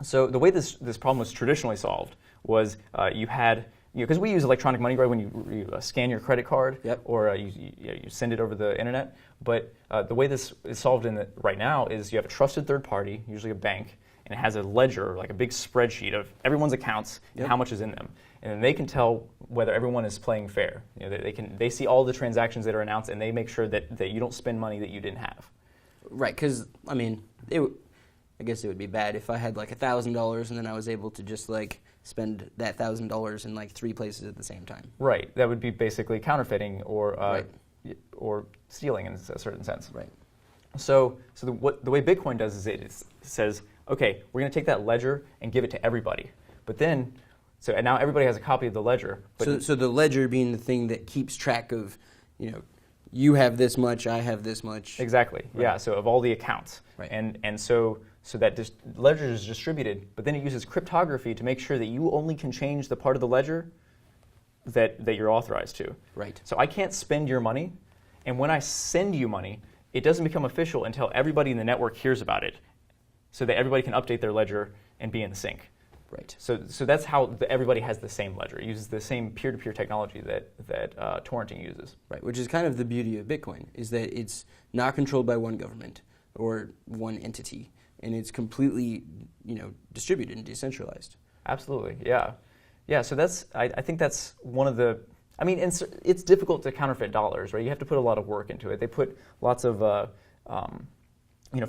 So the way this problem was traditionally solved was you had, because we use electronic money, right, when you scan your credit card, Yep. or you send it over the internet. But the way this is solved right now is you have a trusted third party, usually a bank, and it has a ledger, like a big spreadsheet of everyone's accounts and how much is in them. And then they can tell whether everyone is playing fair. They see all the transactions that are announced, and they make sure that you don't spend money that you didn't have. Right, because, I mean, I guess it would be bad if I had like $1,000 and then I was able to just like spend that $1,000 in like 3 places at the same time. Right, that would be basically counterfeiting or Right. or stealing in a certain sense. Right. So the way Bitcoin does is it says, okay, we're going to take that ledger and give it to everybody. But then, and now everybody has a copy of the ledger. But So the ledger being the thing that keeps track of, you have this much, I have this much. Exactly. Right. Yeah. So of all the accounts. Right. And so that ledger is distributed, but then it uses cryptography to make sure that you only can change the part of the ledger that you're authorized to. Right. So I can't spend your money, and when I send you money, it doesn't become official until everybody in the network hears about it, so that everybody can update their ledger and be in sync. Right. So that's how everybody has the same ledger. It uses the same peer-to-peer technology that torrenting uses. Right, which is kind of the beauty of Bitcoin, is that it's not controlled by one government or one entity, and it's completely, distributed and decentralized. Absolutely, yeah. Yeah, so I think that's one of the, it's difficult to counterfeit dollars, right? You have to put a lot of work into it. They put lots of,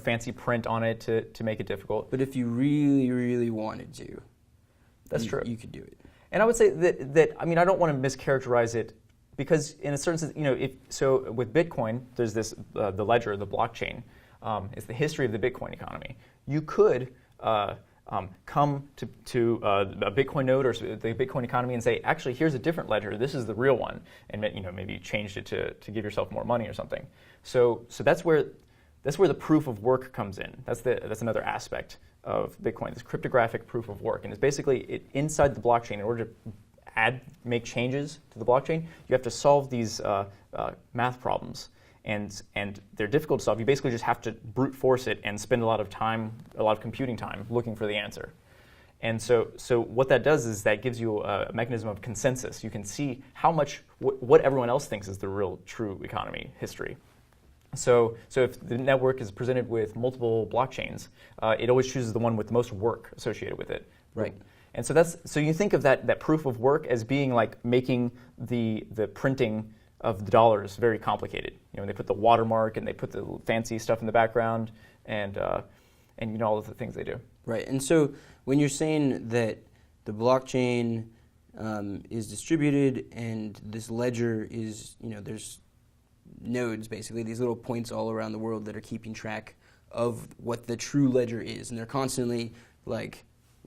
fancy print on it to make it difficult. But if you really, really wanted to, that's true. You could do it. And I would say that I don't want to mischaracterize it, because in a certain sense, so with Bitcoin, there's this, the ledger, the blockchain, is the history of the Bitcoin economy. You could come to a Bitcoin node or the Bitcoin economy and say, actually, here's a different ledger. This is the real one, and maybe you changed it to give yourself more money or something. So that's where the proof of work comes in. That's another aspect of Bitcoin, this cryptographic proof of work, and it's basically inside the blockchain. In order to make changes to the blockchain, you have to solve these math problems. And they're difficult to solve. You basically just have to brute force it and spend a lot of computing time looking for the answer. And so what that does is that gives you a mechanism of consensus. You can see what everyone else thinks is the real true economy history. So if the network is presented with multiple blockchains, it always chooses the one with the most work associated with it. Right. And so you think of that proof of work as being like making the printing of the dollars very complicated. They put the watermark and they put the fancy stuff in the background, and all of the things they do. Right. And so when you're saying that the blockchain is distributed and this ledger is, there's nodes, basically, these little points all around the world that are keeping track of what the true ledger is, and they're constantly like,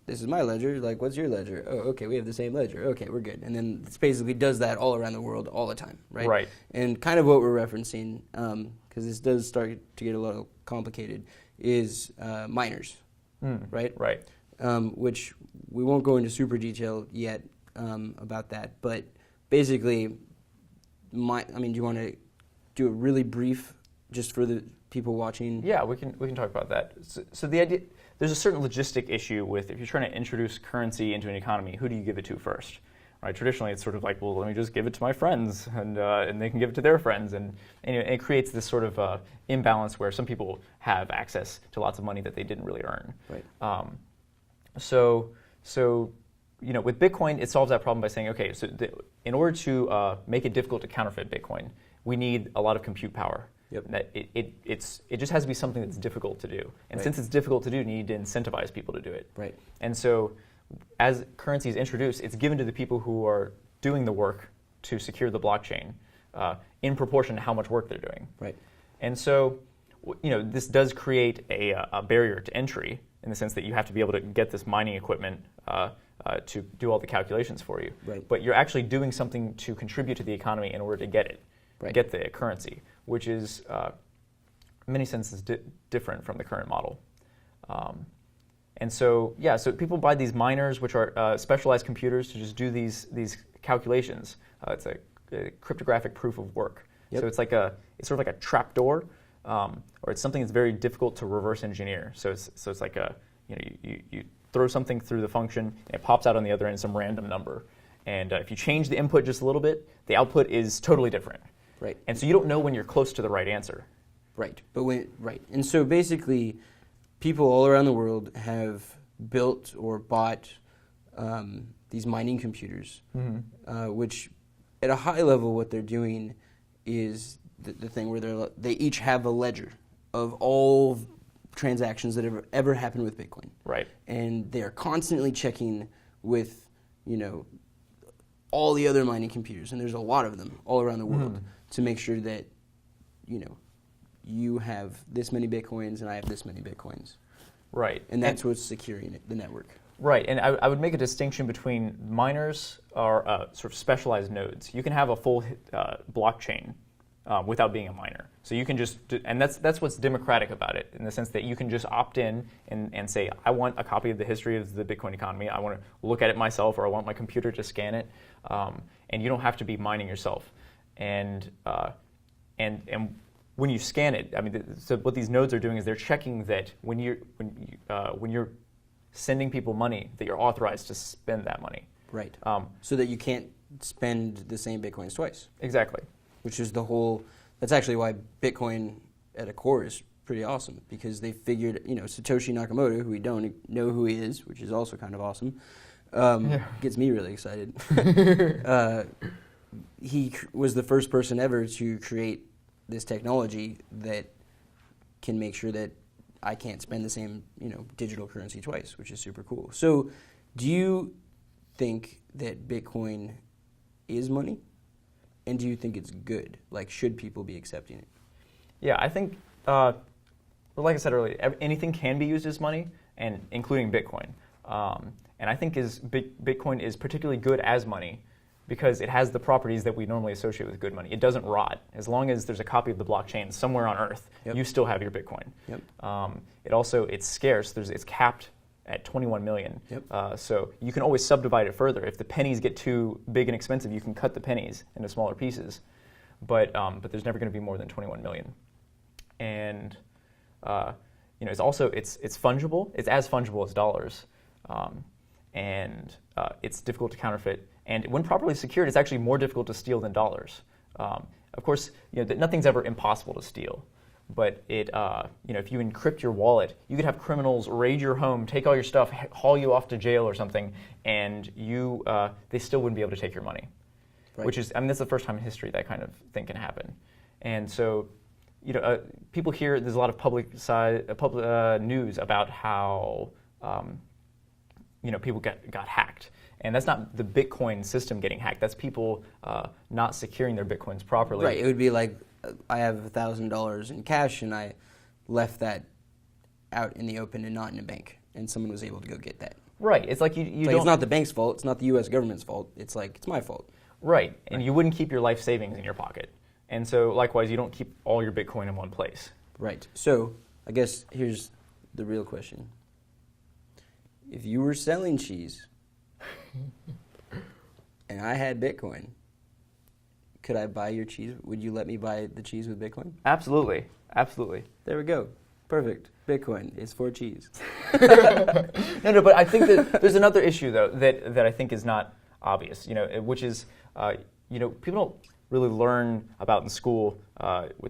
this is my ledger, like, what's your ledger? Oh, okay, we have the same ledger. Okay, we're good. And then it basically does that all around the world all the time, right? Right. And kind of what we're referencing, because this does start to get a little complicated, is miners, right? Right. Which we won't go into super detail yet about that, but basically, do you want to do a really brief, just for the people watching? Yeah, we can talk about that. So the idea, there's a certain logistic issue with, if you're trying to introduce currency into an economy, who do you give it to first? Right? Traditionally, it's sort of like, well, let me just give it to my friends, and they can give it to their friends, and it creates this sort of imbalance where some people have access to lots of money that they didn't really earn. Right. So with Bitcoin, it solves that problem by saying, okay, so in order to make it difficult to counterfeit Bitcoin, we need a lot of compute power. Yep. That it just has to be something that's difficult to do. And Right. since it's difficult to do, you need to incentivize people to do it. Right. And so as currency is introduced, it's given to the people who are doing the work to secure the blockchain in proportion to how much work they're doing. Right. And so this does create a barrier to entry, in the sense that you have to be able to get this mining equipment to do all the calculations for you. Right. But you're actually doing something to contribute to the economy in order to get it. Right. Get the currency, which is in many senses different from the current model. And so people buy these miners, which are specialized computers to just do these calculations. It's a cryptographic proof of work. Yep. So it's sort of like a trap door, or it's something that's very difficult to reverse engineer. So it's like you throw something through the function, and it pops out on the other end some random number. And if you change the input just a little bit, the output is totally different. Right. And so you don't know when you're close to the right answer. Right. And so basically, people all around the world have built or bought these mining computers, which at a high level, what they're doing is the thing where they each have a ledger of all transactions that have ever happened with Bitcoin. Right. And they're constantly checking with, all the other mining computers, and there's a lot of them all around the world, to make sure that, you have this many Bitcoins and I have this many Bitcoins. Right. And that's what's securing the network. Right, and I would make a distinction between miners are sort of specialized nodes. You can have a full blockchain without being a miner. So you can just, and that's what's democratic about it, in the sense that you can just opt in and say, I want a copy of the history of the Bitcoin economy. I want to look at it myself, or I want my computer to scan it, and you don't have to be mining yourself. And when you scan it, so what these nodes are doing is they're checking that when you're sending people money, that you're authorized to spend that money. Right. So that you can't spend the same Bitcoins twice. Exactly. Which is that's actually why Bitcoin at a core is pretty awesome, because they figured, Satoshi Nakamoto, who we don't know who he is, which is also kind of awesome, gets me really excited. He was the first person ever to create this technology that can make sure that I can't spend the same, digital currency twice, which is super cool. So, do you think that Bitcoin is money? And do you think it's good? Like, should people be accepting it? Yeah, I think, like I said earlier, anything can be used as money, and including Bitcoin. And I think Bitcoin is particularly good as money because it has the properties that we normally associate with good money. It doesn't rot. As long as there's a copy of the blockchain somewhere on Earth, you still have your Bitcoin. Yep. It's scarce. It's capped at 21 million. Yep. So you can always subdivide it further. If the pennies get too big and expensive, you can cut the pennies into smaller pieces. But there's never going to be more than 21 million. And it's fungible. It's as fungible as dollars, and it's difficult to counterfeit. And when properly secured, it's actually more difficult to steal than dollars. Of course, nothing's ever impossible to steal. But if you encrypt your wallet, you could have criminals raid your home, take all your stuff, haul you off to jail or something, and they still wouldn't be able to take your money. Right. Which is, that's the first time in history that kind of thing can happen. And so, people hear there's a lot of public news about how people got hacked. And that's not the Bitcoin system getting hacked. That's people not securing their Bitcoins properly. Right. It would be like, I have $1,000 in cash, and I left that out in the open and not in a bank, and someone was able to go get that. Right. It's like it's not the bank's fault. It's not the U.S. government's fault. It's my fault. Right. And you wouldn't keep your life savings in your pocket. And so, likewise, you don't keep all your Bitcoin in one place. Right. So, I guess here's the real question. If you were selling cheese and I had Bitcoin, could I buy your cheese? Would you let me buy the cheese with Bitcoin? Absolutely. Absolutely. There we go. Perfect. Bitcoin is for cheese. No, but I think that there's another issue, though, that I think is not obvious, which is, people don't really learn about in school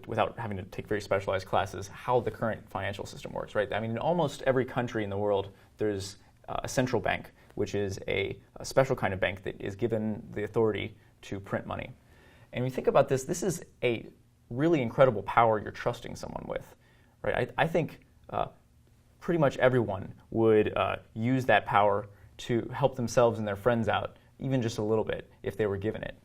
without having to take very specialized classes how the current financial system works, right? In almost every country in the world, there's a central bank, which is a special kind of bank that is given the authority to print money. And when you think about this is a really incredible power you're trusting someone with, right? I think pretty much everyone would use that power to help themselves and their friends out, even just a little bit, if they were given it.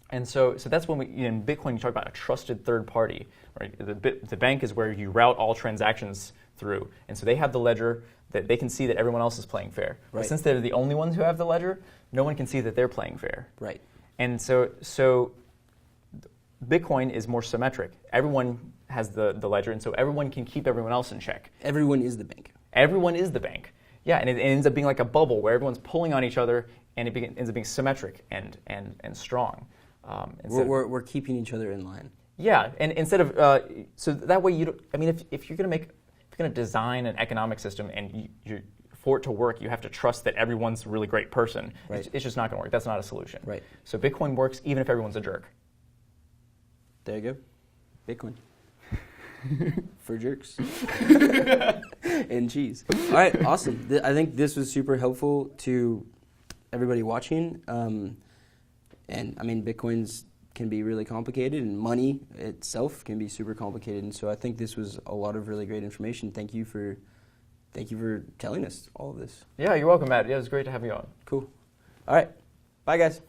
And so that's when in Bitcoin, you talk about a trusted third party, right? The bank is where you route all transactions through. And so they have the ledger that they can see that everyone else is playing fair. Right. But since they're the only ones who have the ledger, no one can see that they're playing fair. Right. And so Bitcoin is more symmetric. Everyone has the ledger, and so everyone can keep everyone else in check. Everyone is the bank. Everyone is the bank. Yeah, and it ends up being like a bubble where everyone's pulling on each other, and it ends up being symmetric and strong. We're keeping each other in line. Yeah, and instead of so that way you don't. If you're going to design an economic system and you're for it to work, you have to trust that everyone's a really great person. Right. It's just not going to work. That's not a solution. Right. So Bitcoin works even if everyone's a jerk. There you go. Bitcoin. For jerks. And cheese. All right, awesome. I think this was super helpful to everybody watching. And I mean, Bitcoins can be really complicated, and money itself can be super complicated. And so I think this was a lot of really great information. Thank you for telling us all of this. Yeah, you're welcome, Matt. Yeah, it was great to have you on. Cool. All right. Bye, guys.